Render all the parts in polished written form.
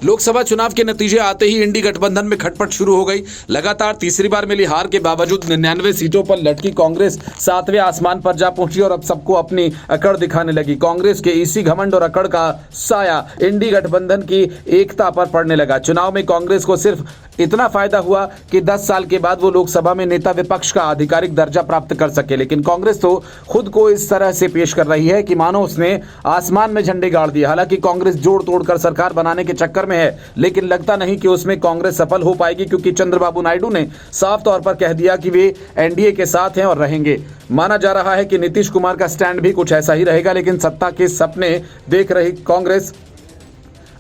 लोकसभा चुनाव के नतीजे आते ही इंडी गठबंधन में खटपट शुरू हो गई। लगातार तीसरी बार मिली हार के बावजूद 99 सीटों पर लटकी कांग्रेस 7वें आसमान पर जा पहुंची और अब सबको अपनी अकड़ दिखाने लगी। कांग्रेस के इसी घमंड और अकड़ का साया इंडी गठबंधन की एकता पर पड़ने लगा। चुनाव में कांग्रेस को सिर्फ इतना फायदा हुआ कि 10 साल के बाद वो लोकसभा में नेता विपक्ष का आधिकारिक दर्जा प्राप्त कर सके, लेकिन कांग्रेस तो खुद को इस तरह से पेश कर रही है कि मानो उसने आसमान में झंडे गाड़ दिए। हालांकि कांग्रेस जोड़ तोड़कर सरकार बनाने के चक्कर में है, लेकिन लगता नहीं कि उसमें कांग्रेस सफल हो पाएगी, क्योंकि चंद्रबाबू नायडू ने साफ तौर पर कह दिया कि वे एनडीए के साथ हैं और रहेंगे। माना जा रहा है कि नीतीश कुमार का स्टैंड भी कुछ ऐसा ही रहेगा, लेकिन सत्ता के सपने देख रही कांग्रेस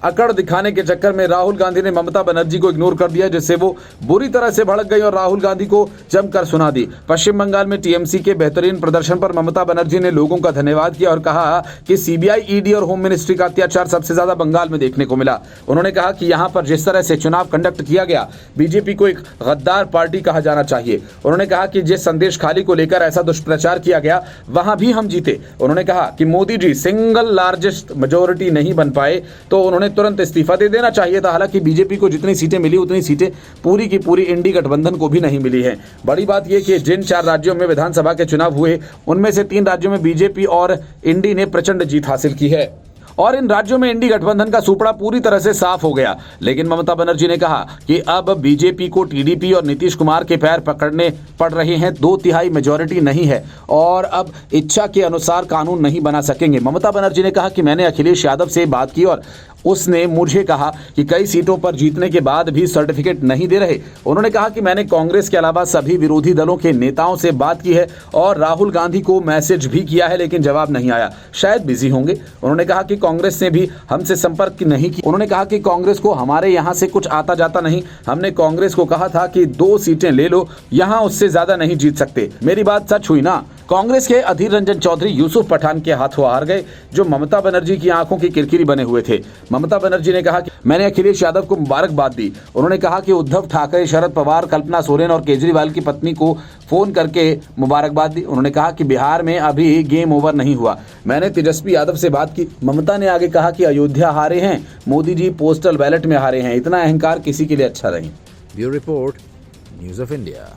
अकड़ दिखाने के चक्कर में राहुल गांधी ने ममता बनर्जी को इग्नोर कर दिया, जिससे वो बुरी तरह से भड़क गई और राहुल गांधी को जमकर सुना दी। पश्चिम बंगाल में टीएमसी के बेहतरीन प्रदर्शन पर ममता बनर्जी ने लोगों का धन्यवाद किया और कहा कि सीबीआई, ईडी और होम मिनिस्ट्री का अत्याचार सबसे ज्यादा बंगाल में देखने को मिला। उन्होंने कहा कि यहाँ पर जिस तरह से चुनाव कंडक्ट किया गया, बीजेपी को एक गद्दार पार्टी कहा जाना चाहिए। उन्होंने कहा कि जिस संदेश खाली को लेकर ऐसा दुष्प्रचार किया गया, वहां भी हम जीते। उन्होंने कहा कि Modi ji single largest majority नहीं बन पाए तो उन्होंने तुरंत इस्तीफा दे देना चाहिए था। हालांकि बीजेपी को जितनी सीटें मिली उतनी सीटें पूरी की पूरी इंडी गठबंधन को भी नहीं मिली हैं। बड़ी बात यह कि जिन 4 राज्यों में विधानसभा के चुनाव हुए, उनमें से 3 राज्यों में बीजेपी और इंडी ने प्रचंड जीत हासिल की है और इन राज्यों में इंडी गठबंधन का सुपड़ा पूरी तरह से साफ हो गया। लेकिन ममता बनर्जी ने कहा कि अब बीजेपी को टीडीपी और नीतीश कुमार के पैर पकड़ने पड़ रहे हैं। 2/3 मेजॉरिटी नहीं है और अब इच्छा के अनुसार कानून नहीं बना सकेंगे। ममता बनर्जी ने कहा कि मैंने अखिलेश यादव से बात की और उसने मुझे कहा कि कई सीटों पर जीतने के बाद भी सर्टिफिकेट नहीं दे रहे। उन्होंने कहा कि मैंने कांग्रेस के अलावा सभी विरोधी दलों के नेताओं से बात की है और राहुल गांधी को मैसेज भी किया है, लेकिन जवाब नहीं आया, शायद बिजी होंगे। उन्होंने कहा कि कांग्रेस ने भी हमसे संपर्क नहीं किया। उन्होंने कहा कि कांग्रेस को हमारे यहाँ से कुछ आता जाता नहीं। हमने कांग्रेस को कहा था कि 2 सीटें ले लो, यहाँ उससे ज्यादा नहीं जीत सकते। मेरी बात सच हुई ना। कांग्रेस के अधीर रंजन चौधरी यूसुफ पठान के हाथों हार गए, जो ममता बनर्जी की आंखों की किरकिरी बने हुए थे। ममता बनर्जी ने कहा कि मैंने अखिलेश यादव को मुबारकबाद दी। उन्होंने कहा कि उद्धव ठाकरे, शरद पवार, कल्पना सोरेन और केजरीवाल की पत्नी को फोन करके मुबारकबाद दी। उन्होंने कहा कि बिहार में अभी गेम ओवर नहीं हुआ। मैंने तेजस्वी यादव से बात की। ममता ने आगे कहा कि अयोध्या हारे हैं, मोदी जी पोस्टल बैलेट में हारे हैं। इतना अहंकार किसी के लिए अच्छा नहीं। Bureau report, news of India.